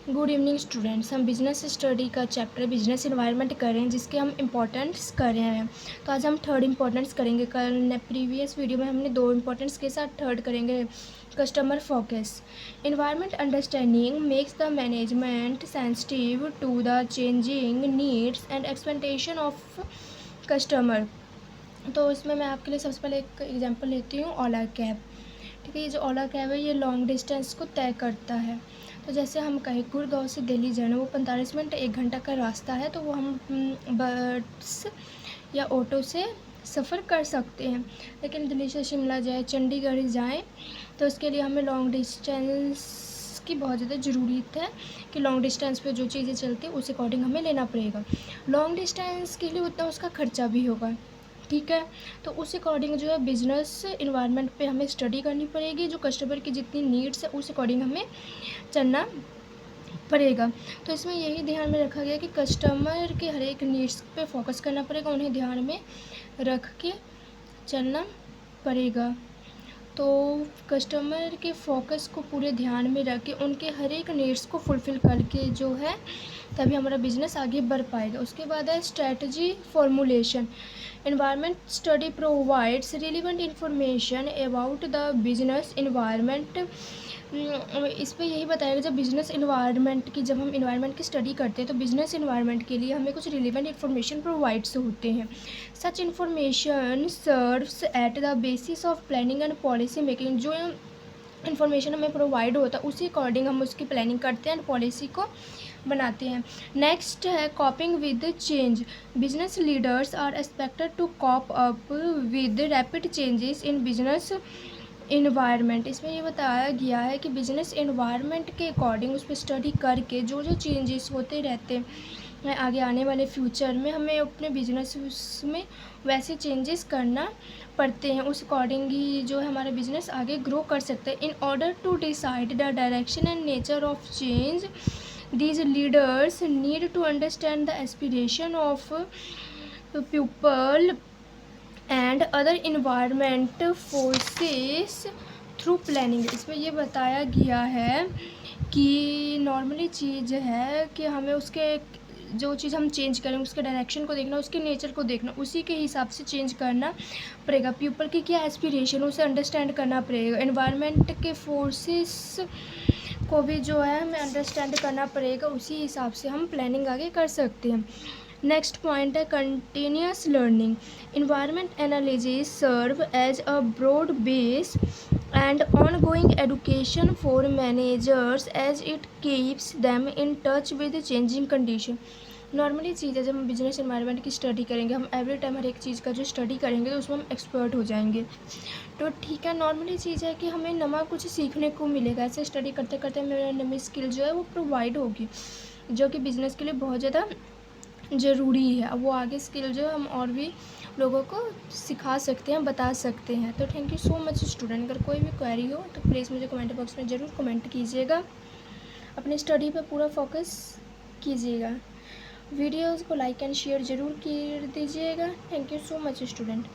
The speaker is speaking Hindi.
Good evening students. हम बिजनेस स्टडी का चैप्टर बिजनेस इन्वायरमेंट कर रहे हैं, जिसके हम इम्पोर्टेंट्स कर रहे हैं। तो आज हम थर्ड इम्पोर्टेंट्स करेंगे। कल प्रीवियस वीडियो में हमने 2 इम्पोर्टेंट्स के साथ थर्ड करेंगे customer focus. Environment understanding makes the management sensitive to the changing needs and expectation of customer. तो इसमें मैं आपके लिए सबसे पहले एक एग्जांपल लेती हूँ, ओला कैब। ठीक है, ये जो ओला कैब है ये लॉन्ग डिस्टेंस को तय करता है। तो जैसे हम कहें गुड़गांव से दिल्ली जाना, वो 45 मिनट 1 घंटा का रास्ता है, तो वो हम बस या ऑटो से सफ़र कर सकते हैं। लेकिन दिल्ली से शिमला जाए, चंडीगढ़ जाएँ, तो उसके लिए हमें लॉन्ग डिस्टेंस की बहुत ज़्यादा ज़रूरत है कि लॉन्ग डिस्टेंस पे जो चीज़ें चलती हैं उस अकॉर्डिंग हमें लेना पड़ेगा। लॉन्ग डिस्टेंस के लिए उतना उसका खर्चा भी होगा। ठीक है, तो उस अकॉर्डिंग जो है बिज़नेस इन्वायरमेंट पे हमें स्टडी करनी पड़ेगी। जो कस्टमर की जितनी नीड्स है उस अकॉर्डिंग हमें चलना पड़ेगा। तो इसमें यही ध्यान में रखा गया कि कस्टमर के हर एक नीड्स पे फोकस करना पड़ेगा, उन्हें ध्यान में रख के चलना पड़ेगा। तो कस्टमर के फोकस को पूरे ध्यान में रख के उनके हर एक नीड्स को फुलफ़िल करके जो है तभी हमारा बिज़नेस आगे बढ़ पाएगा। उसके बाद है strategy formulation. Environment study provides relevant information about the business environment. इस पर यही बताया जब बिज़नेस इन्वायरमेंट की जब हम इन्वायरमेंट की स्टडी करते हैं तो बिज़नेस इन्वायरमेंट के लिए हमें कुछ रिलेवेंट इन्फॉर्मेशन प्रोवाइड्स होते हैं। सच information serves at the basis of planning and policy making. जो इन्फॉर्मेशन हमें प्रोवाइड होता है उसी अकॉर्डिंग हम उसकी प्लानिंग करते हैं एंड पॉलिसी को बनाते हैं। नेक्स्ट है coping with change. Business leaders are expected to cope up with rapid changes in business environment. इसमें ये बताया गया है कि बिजनेस इन्वायरमेंट के अकॉर्डिंग उस पर स्टडी करके जो जो चेंजेस होते रहते हैं आगे आने वाले फ्यूचर में हमें अपने बिजनेस में वैसे चेंजेस करना पड़ते हैं। उस अकॉर्डिंग ही जो है हमारा बिजनेस आगे ग्रो कर सकता है। In order to decide the direction and nature of change, these leaders need to understand the aspiration of people and other environment forces through planning। इसमें ये बताया गया है कि नॉर्मली चीज़ है कि हमें उसके जो चीज़ हम चेंज करें उसके डायरेक्शन को देखना, उसके नेचर को देखना, उसी के हिसाब से चेंज करना पड़ेगा। पीपल की क्या एस्पिरेशन उसे अंडरस्टैंड करना पड़ेगा। एनवायरनमेंट के फोर्सेस को भी जो है हमें अंडरस्टैंड करना पड़ेगा, उसी हिसाब से हम प्लानिंग आगे कर सकते हैं। नेक्स्ट पॉइंट है continuous learning. Environment analysis serve as a broad base and ongoing education for managers as it keeps them in touch with changing condition. Normally चीज़ है जब हम बिजनेस एनवायरनमेंट की स्टडी करेंगे, हम एवरी टाइम हर एक चीज़ का जो स्टडी करेंगे तो उसमें हम एक्सपर्ट हो जाएंगे। तो ठीक है, नॉर्मली चीज़ है कि हमें नवा कुछ सीखने को मिलेगा। ऐसे स्टडी करते करते हमें नई स्किल जो है वो प्रोवाइड होगी, जो कि बिज़नेस के लिए बहुत ज़्यादा ज़रूरी है। अब वो आगे स्किल जो है हम और भी लोगों को सिखा सकते हैं, बता सकते हैं। तो thank you so much student. अगर कोई भी क्वेरी हो तो प्लीज़ मुझे कमेंट बॉक्स में ज़रूर कमेंट कीजिएगा। अपने स्टडी पर पूरा फोकस कीजिएगा। वीडियोज़ को लाइक एंड शेयर ज़रूर कर दीजिएगा। Thank you so much student.